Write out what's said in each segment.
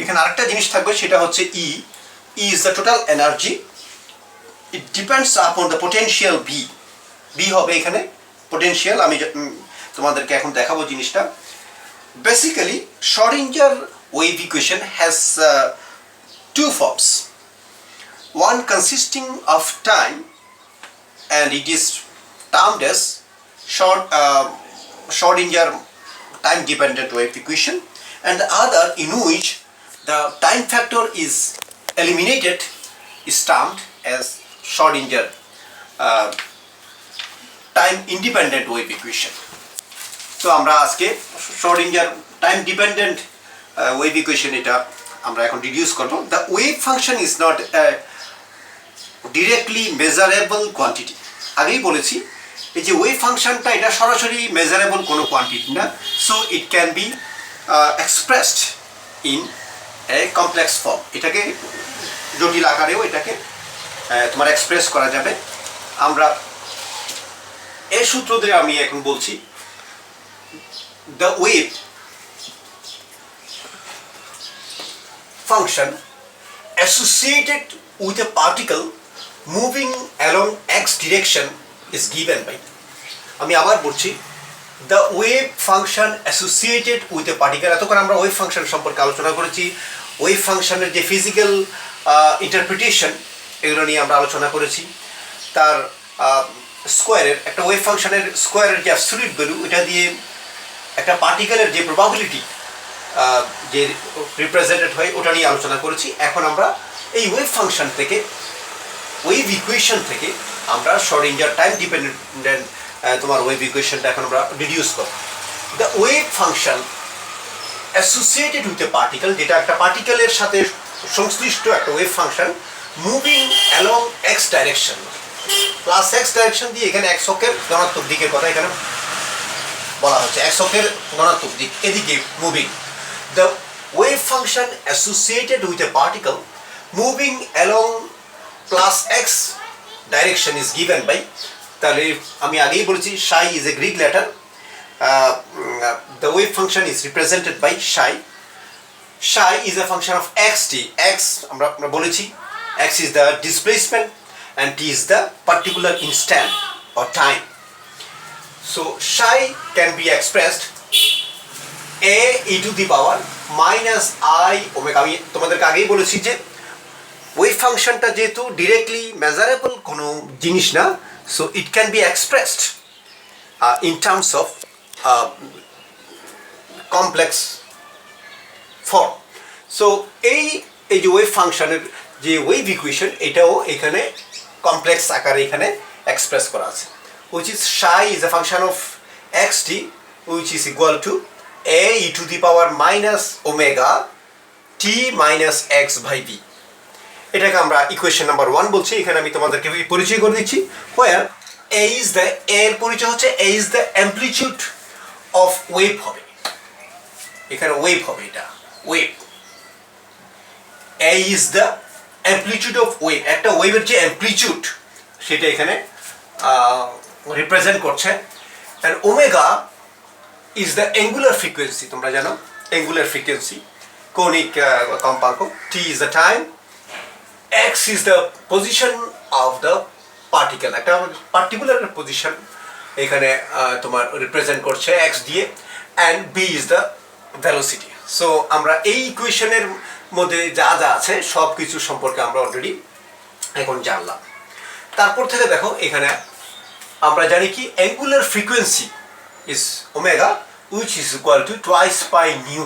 এখানে আরেকটা জিনিস থাকবে, সেটা হচ্ছে E is the total energy. It depends upon the potential B. B হবে এখানে potential, আমি তোমাদেরকে এখন দেখাবো জিনিসটা। Basically, Schrödinger wave equation has two forms. One consisting of time, and it is termed as Schrödinger time-dependent wave equation, and the other in which the time factor is eliminated is termed as Schrödinger time-independent wave equation. তো আমরা আজকে Schrödinger time-dependent wave equation এটা আমরা এখন deduce করব। The wave function is not a directly measurable quantity. আগেই বলেছি এই যে ওয়েভ ফাংশনটা এটা সরাসরি মেজারেবল কোনো কোয়ান্টিটি না, so it can be expressed in a complex form. এটাকে জটিল আকারেও এটাকে তোমার এক্সপ্রেস করা যাবে। আমরা এই সূত্র দিয়ে আমি এখন বলছি, the wave function associated with a particle moving along x direction is given by, আমি আবার বলছি, the wave function associated with a particle। এতক্ষণ আমরা ওয়েভ ফাংশন সম্পর্কে আলোচনা করেছি, ওয়েভ ফাংশনের যে ফিজিক্যাল ইন্টারপ্রিটেশন এগুলো নিয়ে আমরা আলোচনা করেছি। তার স্কোয়ারের একটা ওয়েভ ফাংশনের স্কোয়ারের যে অ্যাবসলিউট ভ্যালু, এটা দিয়ে একটা পার্টিকেলের যে প্রবাবিলিটি যে রিপ্রেজেন্টেড হয় ওটা নিয়ে আলোচনা করেছি। এখন আমরা এই ওয়েভ ফাংশন থেকে, ওয়েভ ইকুয়েশন থেকে আমরা Schrödinger টাইম ডিপেন্ডেন্ট তোমার ওয়েভ ইকুয়েশনটা এখন আমরা ডিডিউস করব। The wave function associated with a particle, যেটা একটা পার্টিকেলের সাথে সংশ্লিষ্ট একটা wave function, moving along x direction, plus x direction দিয়ে এখানে এক্স অক্ষের ধনাত্মক দিকের কথা এখানে বলা হচ্ছে, এক্স অক্ষের ধনাত্মক দিক এদিকে moving. The wave function associated with a particle moving along plus x direction is given by, তাহলে আমি আগেই বলেছি psi is a Greek letter. The wave function is represented by psi. Psi is a function of xt. X আমরা বলেছি x is the displacement and t is the particular instant or time. So psi can be expressed a e to the power minus I omega। আমি তোমাদেরকে আগেই বলেছি যে wave ফাংশনটা যেহেতু directly measurable কোনো জিনিস না, so it can be expressed in terms of complex form. So এই যে ওয়েভ ফাংশনের যে ওয়েভ ইকুয়েশন, এটাও এখানে কমপ্লেক্স আকারে এখানে এক্সপ্রেস করা আছে, which is psi is a function of xt which is equal to a e to the power minus omega t minus x by v। এটাকে আমরা ইকুয়েশন নাম্বার 1 বলছি। এখানে আমি তোমাদেরকে পরিচয় করে দিচ্ছি, হোয়ার a is the, এর পরিচয় হচ্ছে a is the amplitude of wave হবে, এখানে ওয়েভ হবে, এটা wave. a is the amplitude of wave, একটা ওয়েভের যে অ্যামপ্লিটিউড সেটা এখানে রিপ্রেজেন্ট করছে। and omega is the angular frequency, তোমরা জানো angular frequency কৌণিক কম্পাঙ্ক। t is the time, x is the position of the particle, একটা পার্টিকুলার পজিশন এখানে তোমার রিপ্রেজেন্ট করছে x দিয়ে, and b is the velocity। So আমরা এই ইকুয়েশনের মধ্যে যা যা আছে সব কিছু সম্পর্কে আমরা অলরেডি এখন জানলাম। তারপর থেকে দেখো এখানে আমরা জানি কি angular frequency is omega which is equal to twice pi nu,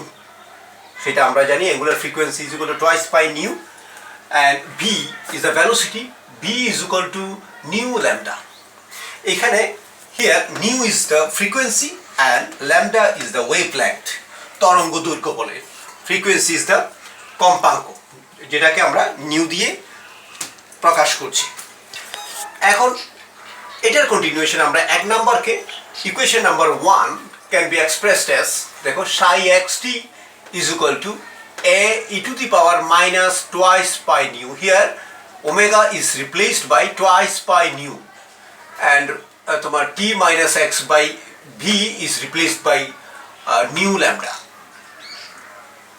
সেটা আমরা জানি angular frequency is equal to twice pi nu, and b is the velocity, b is equal to nu lambda। এখানে here nu is the frequency and lambda is the wavelength, তরঙ্গ দৈর্ঘ্য বলে। frequency is the কম্পাঙ্ক, যেটাকে আমরা new দিয়ে প্রকাশ করছি। এখন এটার কন্টিনিউয়েশন আমরা এক নাম্বারকে equation number 1 can be expressed as, দেখো psi xt is equal to a e to the power minus twice pi nu, here omega is replaced by twice pi nu, and তোমার t minus x by v is replaced by nu lambda,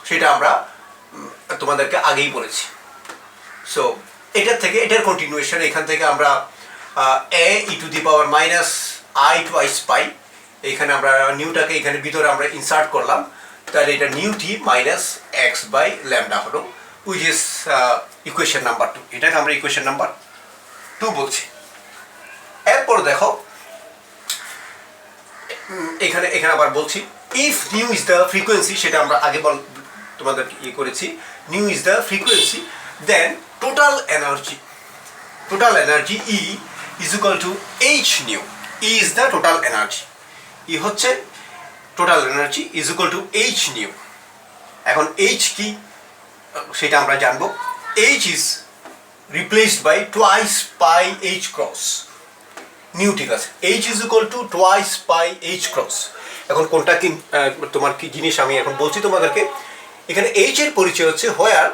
সেটা আমরা তোমাদেরকে আগেই বলেছি। So এটার continuation এখান থেকে আমরা a e to the power minus i twice pi, এখানে আমরা নিউটাকে এখানে ভিতরে আমরা ইনসার্ট করলাম, তাহলে এটা nu t minus x by lambda হলো, উইচ ইজ ইকুয়েশন নাম্বার 2। এটাকে আমরা ইকুয়েশন নাম্বার 2 বলছি। এরপর দেখো এখানে আবার বলছি, if nu is the frequency, সেটা আমরা আগে তোমাদের করেছি, nu is the frequency, then total energy E is equal to h nu. E is the total energy, E হচ্ছে total energy is equal to h nu. এখন h কি সেটা আমরা জানবো। H is replaced by twice pi h cross nu, ঠিক আছে। H is equal to twice pi h cross. এখন কোনটা কি তোমার কি জিনিস আমি এখন বলছি তোমাদেরকে। এখানে এইচ এর পরিচয় হচ্ছে where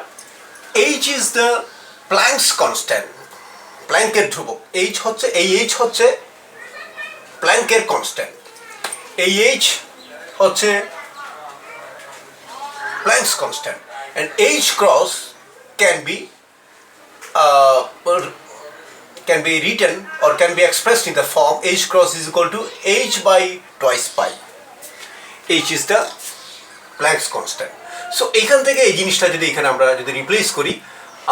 h is the Planck's constant, প্ল্যাঙ্কের ধ্রুবক। এইচ হচ্ছে প্ল্যাঙ্কের কনস্ট্যান্ট, এই এইচ হচ্ছে Planck's constant, and H cross can be written or can be expressed in the form H cross is equal to H by twice pi. H is the Planck's constant. So এখান থেকে এই জিনিসটা যদি এখানে আমরা যদি replace করি,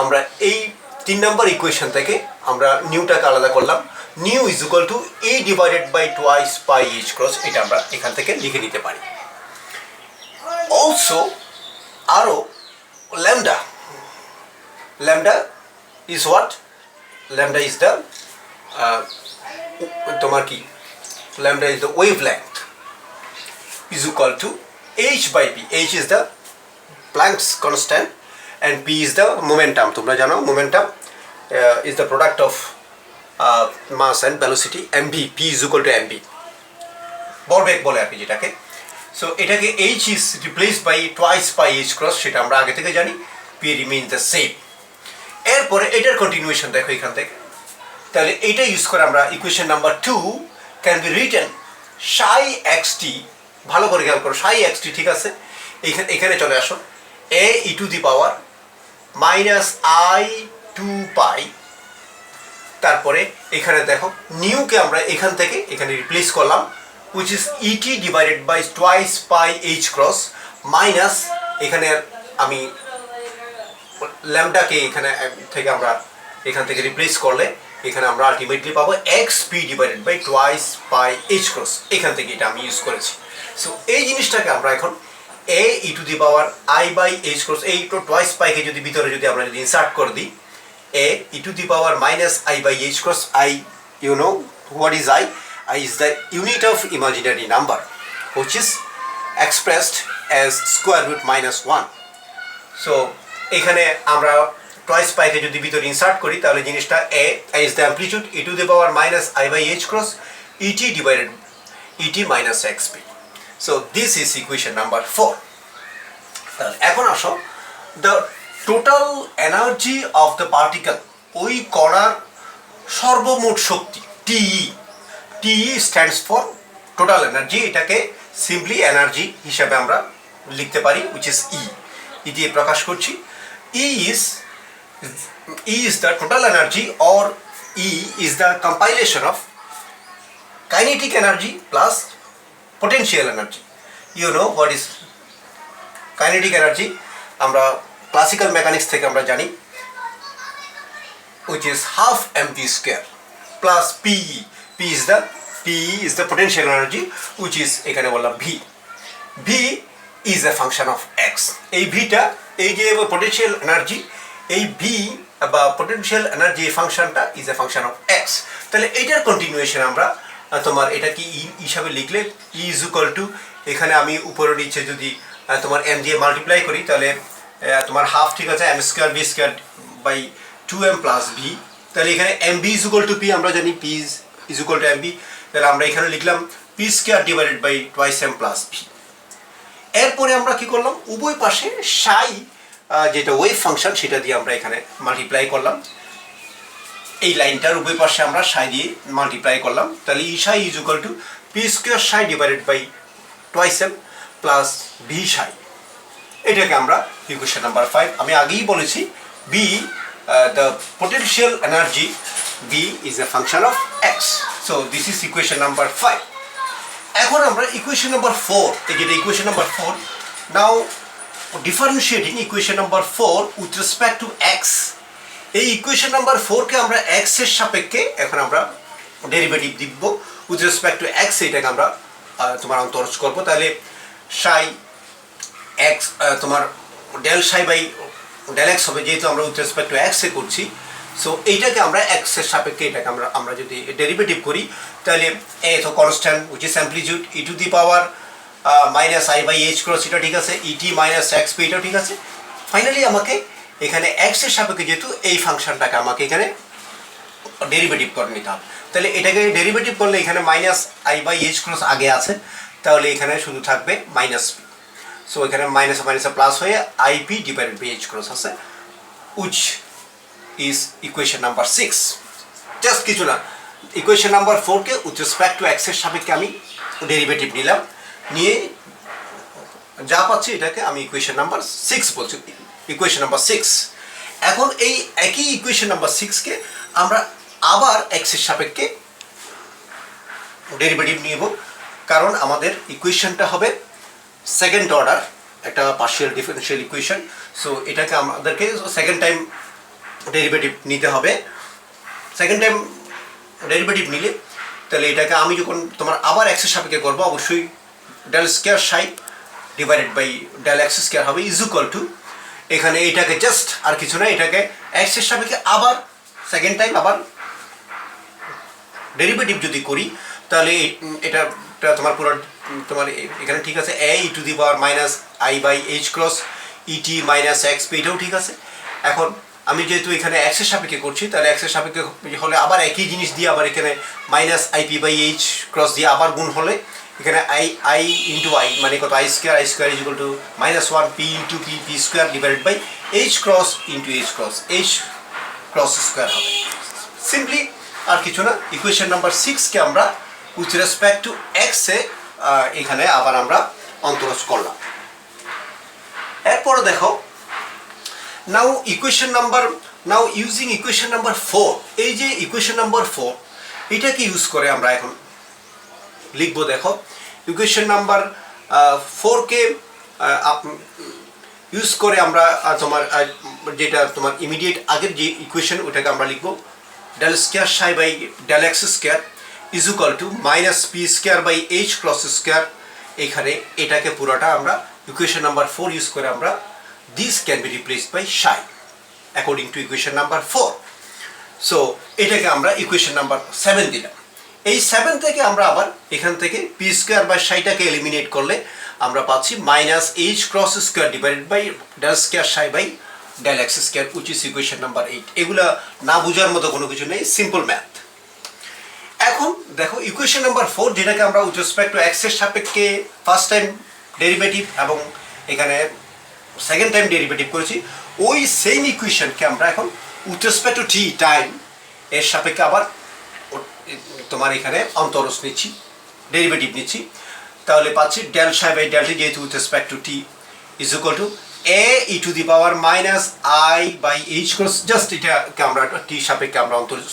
আমরা এই 3 নম্বর ইকুয়েশন থেকে আমরা নিউটাকে আলাদা করলাম, nu is equal to A divided by twice pi H cross, এটা আমরা এখান থেকে লিখে নিতে পারি। অলসো আরও lambda is what? Lambda is the তোমার কি lambda is the wavelength is equal to h by p. H is the Planck's constant and p is the momentum. তোমরা জানো momentum is the product of mass and velocity, mv, p is equal to mv, ভরবেগ বলে আর কি যেটাকে। So এটাকে h is replaced by twice pi h cross, সেটা আমরা আগে থেকে জানি, p remains the same। এরপরে এটার কন্টিনিউয়েশন দেখো এখান থেকে, তাহলে এটা ইউজ করে আমরা equation number 2 can be written Sai x টি, ভালো করে খেয়াল করো সাই এক্স টি, ঠিক আছে। এখানে চলে আসো, a e to the power minus i two pi, তারপরে এখানে দেখো নিউকে আমরা এখান থেকে এখানে রিপ্লেস করলাম, which is et divided by twice pi h cross minus এখানে আমি ল্যামডাকে এখানে থেকে আমরা এখান থেকে রিপ্লেস করলে এখানে আমরা আলটিমেটলি পাবো xp divided by twice pi h cross, এখান থেকে এটা আমি ইউজ করেছি। সো এই জিনিসটাকে আমরা এখন a e to the power i by h cross, এই তো টুয়াইস পাইকে যদি ভিতরে যদি আমরা যদি ইনসার্ট করে দিই, a e to the power minus i by h cross, i you know what is i is the unit of imaginary number which is expressed as square root minus 1. So এখানে আমরা twice পাইকে যদি ভিতরে insert করি তাহলে জিনিসটা a is the amplitude e to the power minus i by h cross et divided et minus xp. So this is equation number 4. তাহলে এখন আসো, the total energy of the particle, ওই কণার সর্বমোট শক্তি TE stands for total energy, এটাকে simply energy হিসাবে আমরা লিখতে পারি, which is E দিয়ে প্রকাশ করছি। E is the total energy or E is the compilation of kinetic energy plus potential energy. You know what is kinetic energy? আমরা classical mechanics থেকে আমরা জানি, which is half mv square plus PE. PE is the potential energy, which is এখানে বললাম V is a function of x. এই ভিটা, এই যে potential energy, এই V বা potential energy ফাংশনটা is a function of x। তাহলে এটার কন্টিনিউয়েশন আমরা তোমার এটা কি হিসাবে লিখলে E is equal to, এখানে আমি উপরে নিচে যদি তোমার m দিয়ে মাল্টিপ্লাই করি তাহলে তোমার হাফ, ঠিক আছে, m square v square by 2m plus v, তাহলে এখানে mv is equal to p, আমরা জানি p is equal to mv, তাহলে আমরা এখানে লিখলাম p square divided by twice m plus v। এরপরে আমরা কি করলাম, উভয় পাশে সাই যেটা ওয়েভ ফাংশন সেটা দিয়ে আমরা এখানে মাল্টিপ্লাই করলাম, এই লাইনটার উভয় পাশে আমরা সাই দিয়ে মাল্টিপ্লাই করলাম, তাহলে e psi is equal to p square psi divided by twice m plus v psi. এটাকে আমরা ইকুয়েশন নাম্বার 5 আমি আগেই বলেছি be the potential energy B is a function of x. So this is equation number 5. এখন আমরা equation number 4 যেটা equation number 4 now differentiating equation number 4 with respect to x. এই equation number 4 কে আমরা x এর সাপেক্ষে এখন আমরা ডেরিভেটিভ দিব with respect to x এটাকে আমরা তোমার অন্তরজ করব তাহলে psi x তোমার del psi by del x হবে যেহেতু আমরা উইথ রেসপেক্ট টু x এ করছি সো এইটাকে আমরা x এর সাপেক্ষে এটাকে আমরা যদি ডেরিভেটিভ করি তাহলে a তো constant which is amplitude e to the power minus i by h cross এটা ঠিক আছে et মাইনাস x p এটা ঠিক আছে ফাইনালি আমাকে এখানে x এর সাপেক্ষে যেহেতু এই ফাংশনটাকে আমাকে এখানে ডেরিভেটিভ করে নিতে হবে তাহলে এটাকে ডেরিভেটিভ করলে এখানে minus i by h cross আগে আছে তাহলে এখানে শুধু থাকবে মাইনাস p সো এখানে মাইনাস মাইনাসে প্লাস হয়ে ip divided by h cross আছে which is equation number 6 just কিছু না ইকুয়েশন নাম্বার 4 কে উইথ রেসপেক্ট টু x এর সাপেক্ষে আমি ডেরিভেটিভ নিলাম নিয়ে যা পাচ্ছি এটাকে আমি ইকুয়েশন নাম্বার 6 বলছি ইকুয়েশন নাম্বার 6 এখন এই একই ইকুয়েশন নাম্বার 6 কে আমরা আবার x এর সাপেক্ষে ডেরিভেটিভ নিব কারণ আমাদের ইকুয়েশনটা হবে সেকেন্ড অর্ডার একটা পার্শিয়াল ডিফারেনশিয়াল ইকুয়েশন সো এটাকে আমাদেরকে সেকেন্ড টাইম ডেরিভেটিভ নিতে হবে সেকেন্ড টাইম ডেরিভেটিভ নিলে তাহলে এটাকে আমি যখন তোমার আবার x এর সাপেক্ষে করব অবশ্যই del square psi divided by del x square হবে ইজ ইকুয়াল টু এখানে এটাকে জাস্ট আর কিছু না এটাকে x এর সাপেক্ষে আবার সেকেন্ড টাইম আবার ডেরিভেটিভ যদি করি তাহলে এটা তোমার পুরো তোমার এখানে ঠিক আছে a e to the power minus i by h cross et minus x p এটাও ঠিক আছে এখন আমি যেহেতু এখানে x এর সাপেক্ষে করছি তাহলে x এর সাপেক্ষে হলে আবার একই জিনিস দিয়ে আবার এখানে minus ip by h cross দিয়ে আবার গুণ হলে এখানে i ইন্টু i মানে কত i square is equal to minus 1 p into p square divided by h cross into h cross square হবে সিম্পলি আর কিছু না ইকুয়েশন নাম্বার 6 কে আমরা উইথ রেসপেক্ট টু x এ এখানে আবার আমরা অন্তরজ করলাম এরপরে দেখো নাও ইউজিং ইকুয়েশন নাম্বার 4 এই যে ইকুয়েশন নাম্বার 4 এটাকে ইউজ করে আমরা এখন লিখবো দেখো ইকুয়েশন নাম্বার 4 কে ইউজ করে আমরা তোমার যেটা তোমার ইমিডিয়েট আগের যে ইকুয়েশন ওটাকে আমরা লিখবো del square psi by del x square is equal to minus p square by h cross square এখানে এটাকে পুরোটা আমরা ইকুয়েশন নাম্বার 4 ইউজ করে আমরা this can be replaced by psi according to equation number 4 so এটাকে আমরা equation number 7 দিলাম এই 7 থেকে আমরা আবার এখান থেকে p স্কয়ার বাই psi টাকে এলিমিনেট করলে আমরা পাচ্ছি minus h cross square divided by del square psi by del x square which is equation number 8 এগুলা না বুঝার মতো কোনো কিছু নেই সিম্পল ম্যাথ এখন দেখো ইকুয়েশন নাম্বার 4 যেটাকে আমরা উইথ রেসপেক্ট টু x এর সাপেক্ষে ফার্স্ট টাইম ডেরিভেটিভ এবং এখানে সেকেন্ড টাইম ডেরিভেটিভ করেছি ওই সেম ইকুয়েশনকে আমরা এখন with respect two t time এর সাপেক্ষে আবার তোমার এখানে অন্তরজ নিচ্ছি ডেরিভেটিভ নিচ্ছি তাহলে পাচ্ছি del psi by del t যেহেতু with respect two t is equal to a e to the power minus I by h cross just এটাকে আমরা t সাপেক্ষে আমরা অন্তরজ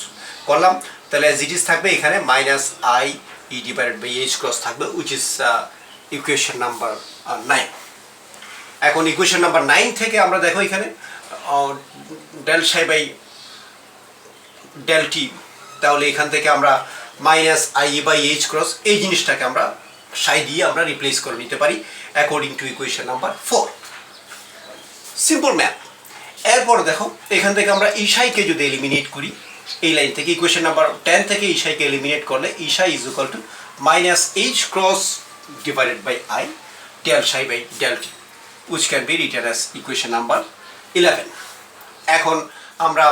করলাম তাহলে as it is থাকবে এখানে minus I e divided by h cross থাকবে which is ইকুয়েশন নাম্বার 9 এখন ইকুয়েশন নাম্বার 9 থেকে আমরা দেখো এখানে del psi by del t তাহলে এখান থেকে আমরা minus I e by h cross এই জিনিসটাকে আমরা psi দিয়ে আমরা রিপ্লেস করে নিতে পারি according to equation number 4 simple math এরপর দেখো এখান থেকে আমরা ইশাইকে যদি এলিমিনেট করি এই লাইন থেকে ইকুয়েশন নাম্বার 10 থেকে ইশাইকে এলিমিনেট করলে ইশাই is equal to minus h cross divided by i del psi by del t which can be written as equation number 11 এখন আমরা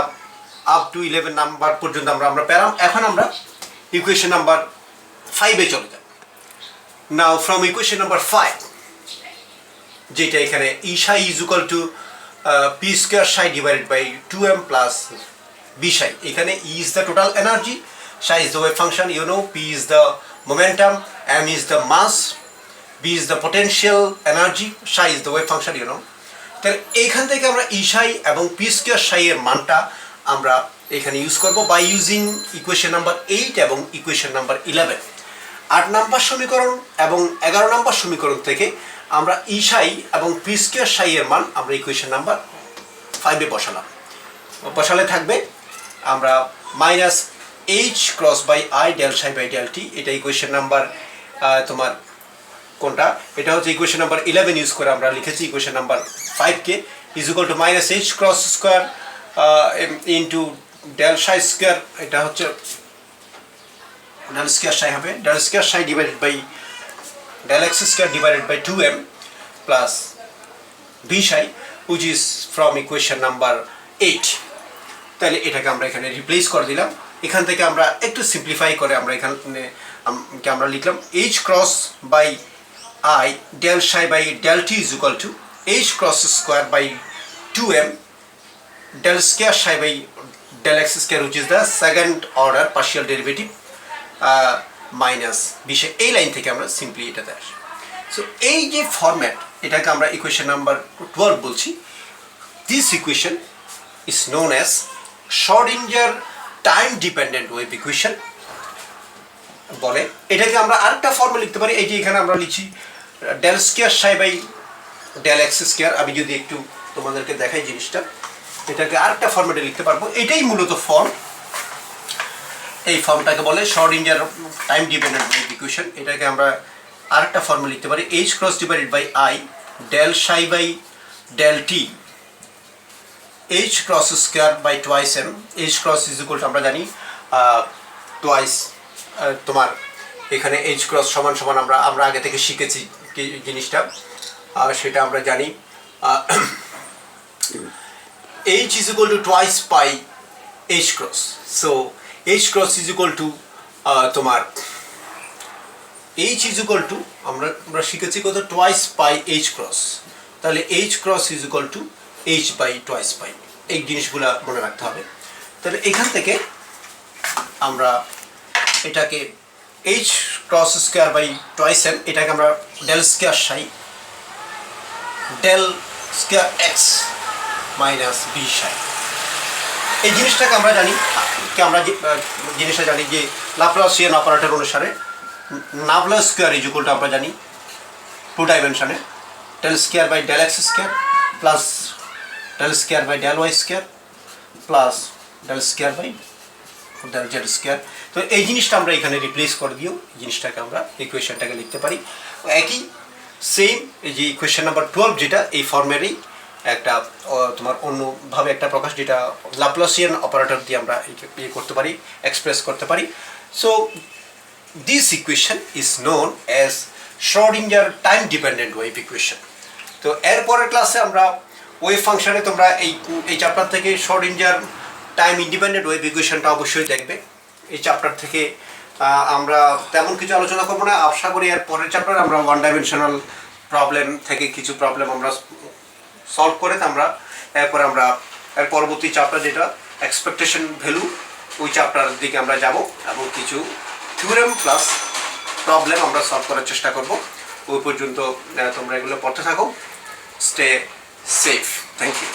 আপ টু 11 নাম্বার পর্যন্ত আমরা পেলাম এখন আমরা ইকুয়েশন নাম্বার 5 এ চলে যাব নাও ফ্রম ইকুয়েশন নাম্বার 5 যেটা এখানে E psi is equal to P square psi divided by 2m plus B psi এখানে E is the total energy psi is the wave function you know P is the momentum m is the mass B V is the potential energy, psi is the wave function, you know. তাহলে এইখান থেকে আমরা E psi এবং P square psi এর মানটা আমরা এখানে use করব বাই ইউজিং ইকুয়েশন নাম্বার 8 এবং ইকুয়েশন নাম্বার 11। 8 নাম্বার সমীকরণ এবং 11 নাম্বার সমীকরণ থেকে আমরা E psi এবং P square psi এর মান আমরা ইকুয়েশন নাম্বার 5 এ বসালে থাকবে আমরা minus H cross by I del psi by del T, এটা ইকুয়েশন নাম্বার তোমার কোনটা, এটা হচ্ছে ইকুয়েশন নাম্বার 11 ইউজ করে আমরা লিখেছি ইকুয়েশন নাম্বার 5 কে is equal to minus H cross square into del psi square, এটা হচ্ছে ডেল স্কয়ার psi হবে, del square psi divided by del x square divided by 2m plus v psi which is from equation number 8। তাহলে এটাকে আমরা এখানে replace করে দিলাম। এখান থেকে আমরা একটু সিম্পলিফাই করে আমরা এখানে আমরা লিখলাম H cross by I del psi by del T is equal to H cross square by 2m del square psi by del x square, which is the second order partial derivative minus বিষয় এই line থেকে আমরা simply এটাতে আসি। So এই যে format, এটাকে আমরা ইকুয়েশন নাম্বার 12 বলছি। This equation is known as Schrodinger time dependent wave equation বলে। এটাকে আমরা আরেকটা ফর্মে লিখতে পারি, এই যে এখানে আমরা লিখছি del square psi by del x square. আমি যদি একটু তোমাদেরকে দেখাই জিনিসটা, এটাকে আরেকটা ফর্মেটে লিখতে পারবো। এটাই মূলত ফর্ম, এই ফর্মটাকে বলে Schrodinger time dependent wave equation. এটাকে আমরা আরেকটা ফর্মে লিখতে পারি H cross divided by I del psi by del T H cross square by twice m। H cross is equal to আমরা জানি টুয়াইস তোমার এখানে H ক্রস সমান সমান আমরা আগে থেকে শিখেছি জিনিসটা, সেটা আমরা জানি H is equal to twice pi H cross. So H cross is equal to তোমার H is equal to আমরা শিখেছি কত twice pi H cross, তাহলে H cross is equal to H by twice pi। এই জিনিসগুলো মনে রাখতে হবে। তাহলে এখান থেকে আমরা এটাকে H cross square by twice m, এটাকে আমরা del square psi del square x minus b psi, এই জিনিসটাকে আমরা জানি জিনিসটা জানি যে লাপ্লাসিয়ান অপারেটর অনুসারে নাভলার স্কয়ার ইজ ইকুয়াল টু আমরা জানি 2 ডাইমেনশনে del square by del x square plus del square by del y square plus del square by del z square। তো এই জিনিসটা আমরা এখানে রিপ্লেস করে দিও, এই জিনিসটাকে আমরা ইকুয়েশনটাকে লিখতে পারি একই সেম এই যে ইকুয়েশন নাম্বার 12 যেটা এই ফর্মেরই একটা তোমার অন্যভাবে একটা প্রকাশ, যেটা লাপ্লাসিয়ান অপারেটর দিয়ে আমরা ইয়ে করতে পারি, এক্সপ্রেস করতে পারি। So this equation is known as Schrodinger time dependent wave equation. তো এরপরের ক্লাসে আমরা ওয়েভ ফাংশনে তোমরা এই চ্যাপ্টার থেকে শ্রোডিঞ্জার টাইম ইন্ডিপেন্ডেন্ট ওয়েভ ইকুয়েশনটা অবশ্যই দেখবে। এই চ্যাপ্টার থেকে আমরা তেমন কিছু আলোচনা করবো না, আশা করি এর পরের চ্যাপ্টার আমরা ওয়ান ডাইমেনশনাল প্রবলেম থেকে কিছু প্রবলেম আমরা সলভ করে আমরা এরপর আমরা এর পরবর্তী চ্যাপ্টার যেটা এক্সপেকটেশন ভ্যালু, ওই চ্যাপ্টার দিকে আমরা যাব এবং কিছু থিওরেম প্লাস প্রবলেম আমরা সলভ করার চেষ্টা করব। ওই পর্যন্ত তোমরা এগুলো পড়তে থাকো। Stay safe. Thank you.